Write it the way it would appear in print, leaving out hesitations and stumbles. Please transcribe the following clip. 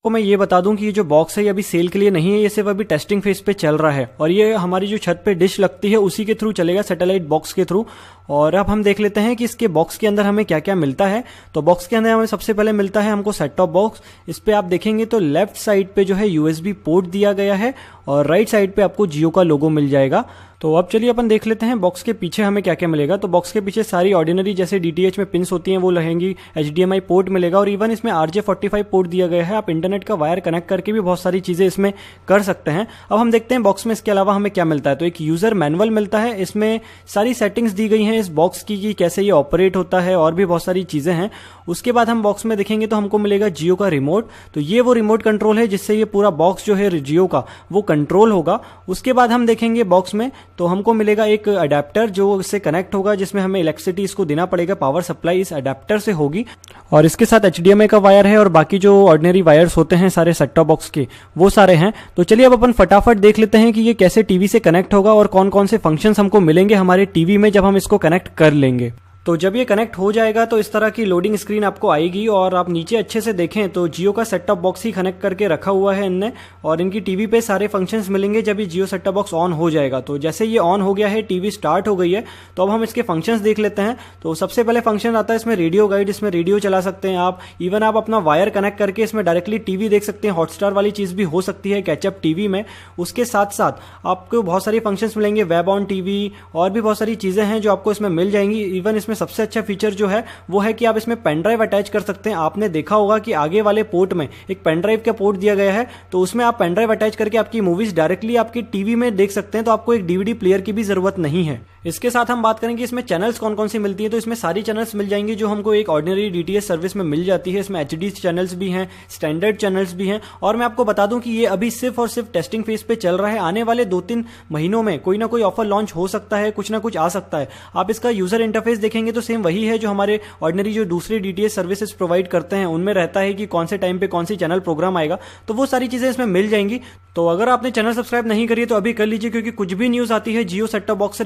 तो मैं ये बता दूं कि ये जो बॉक्स है ये अभी सेल के लिए नहीं है, ये सिर्फ अभी टेस्टिंग फेज पे चल रहा है और ये हमारी जो छत पे डिश लगती है उसी के थ्रू चलेगा, सैटेलाइट बॉक्स के थ्रू। और अब हम देख लेते हैं कि इसके बॉक्स के अंदर हमें क्या क्या मिलता है। तो बॉक्स के अंदर हमें सबसे पहले मिलता है हमको सेट टॉप बॉक्स। इस पे आप देखेंगे तो लेफ्ट साइड पे जो है यूएसबी पोर्ट दिया गया है और राइट साइड पे आपको जियो का लोगो मिल जाएगा। तो अब चलिए अपन देख लेते हैं बॉक्स के पीछे हमें क्या क्या मिलेगा। तो बॉक्स के पीछे सारी ऑर्डिनरी जैसे डीटीएच में पिन्स होती हैं वो रहेंगी, एचडीएमआई पोर्ट मिलेगा और इवन इसमें RJ45 पोर्ट दिया गया है। आप इंटरनेट का वायर कनेक्ट करके भी बहुत सारी चीजें इसमें कर सकते हैं। अब हम देखते हैं बॉक्स में इसके अलावा हमें क्या मिलता है। तो एक यूजर मैनुअल मिलता है, इसमें सारी सेटिंग्स दी गई हैं इस बॉक्स की कि कैसे ये ऑपरेट होता है और भी बहुत सारी चीजें हैं। उसके बाद हम बॉक्स में देखेंगे तो हमको मिलेगा जियो का रिमोट। तो ये वो रिमोट कंट्रोल है जिससे ये पूरा बॉक्स जो है जियो का वो कंट्रोल होगा। उसके बाद हम देखेंगे बॉक्स में तो हमको मिलेगा एक अडेप्टर जो इससे कनेक्ट होगा, जिसमें हमें इलेक्ट्रिसिटी इसको देना पड़ेगा, पावर सप्लाई इस अडेप्टर से होगी। और इसके साथ HDMI का वायर है और बाकी जो ऑर्डिनरी वायर्स होते हैं सारे सेट टॉप बॉक्स के वो सारे हैं। तो चलिए अब अपन फटाफट देख लेते हैं कि ये कैसे टीवी से कनेक्ट होगा और कौन कौन से फंक्शंस हमको मिलेंगे हमारे टीवी में जब हम इसको कनेक्ट कर लेंगे। तो जब ये कनेक्ट हो जाएगा तो इस तरह की लोडिंग स्क्रीन आपको आएगी और आप नीचे अच्छे से देखें तो जियो का सेट टॉप बॉक्स ही कनेक्ट करके रखा हुआ है इनने और इनकी टीवी पे सारे फंक्शंस मिलेंगे जब ये जियो सेट टॉप बॉक्स ऑन हो जाएगा। तो जैसे ये ऑन हो गया है, टीवी स्टार्ट हो गई है, तो अब हम इसके फंक्शंस देख लेते हैं। तो सबसे पहले फंक्शन आता है इसमें रेडियो गाइड, इसमें रेडियो चला सकते हैं आप। इवन आप अपना वायर कनेक्ट करके इसमें डायरेक्टली टीवी देख सकते हैं, हॉटस्टार वाली चीज भी हो सकती है कैचअप टीवी में। उसके साथ साथ आपको बहुत सारी फंक्शंस मिलेंगे, वेब ऑन टीवी और भी बहुत सारी चीजें हैं जो आपको इसमें मिल जाएंगी। इवन इसमें सबसे अच्छा फीचर जो है वो है कि आप इसमें पेन ड्राइव अटैच कर सकते हैं। आपने देखा होगा कि आगे वाले पोर्ट में एक पेन ड्राइव का पोर्ट दिया गया है, तो उसमें आप पेन ड्राइव अटैच करके आपकी मूवीज डायरेक्टली आपकी टीवी में देख सकते हैं। तो आपको एक डीवीडी प्लेयर की भी जरूरत नहीं है। इसके साथ हम बात करेंगे इसमें चैनल्स कौन कौन सी मिलती है। तो इसमें सारी चैनल्स मिल जाएंगी जो हमको एक ऑर्डिनरी डीटीएच सर्विस में मिल जाती है। इसमें HD चैनल्स भी हैं, स्टैंडर्ड चैनल्स भी हैं। और मैं आपको बता दूं कि ये अभी सिर्फ और सिर्फ टेस्टिंग फेज पे चल रहा है। आने वाले 2-3 महीनों में कोई ना कोई ऑफर लॉन्च हो सकता है, कुछ ना कुछ आ सकता है। आप इसका यूजर इंटरफेस देखेंगे तो सेम वही है जो हमारे ऑर्डिनरी जो दूसरे डीटीएच सर्विसेज प्रोवाइड करते हैं उनमें रहता है कि कौन से टाइम पे कौन सी चैनल प्रोग्राम आएगा। तो वो सारी चीजें इसमें मिल जाएंगी। तो अगर आपने चैनल सब्सक्राइब नहीं करी है तो अभी कर लीजिए, क्योंकि कुछ भी न्यूज आती है जियो सेट टॉप बॉक्स से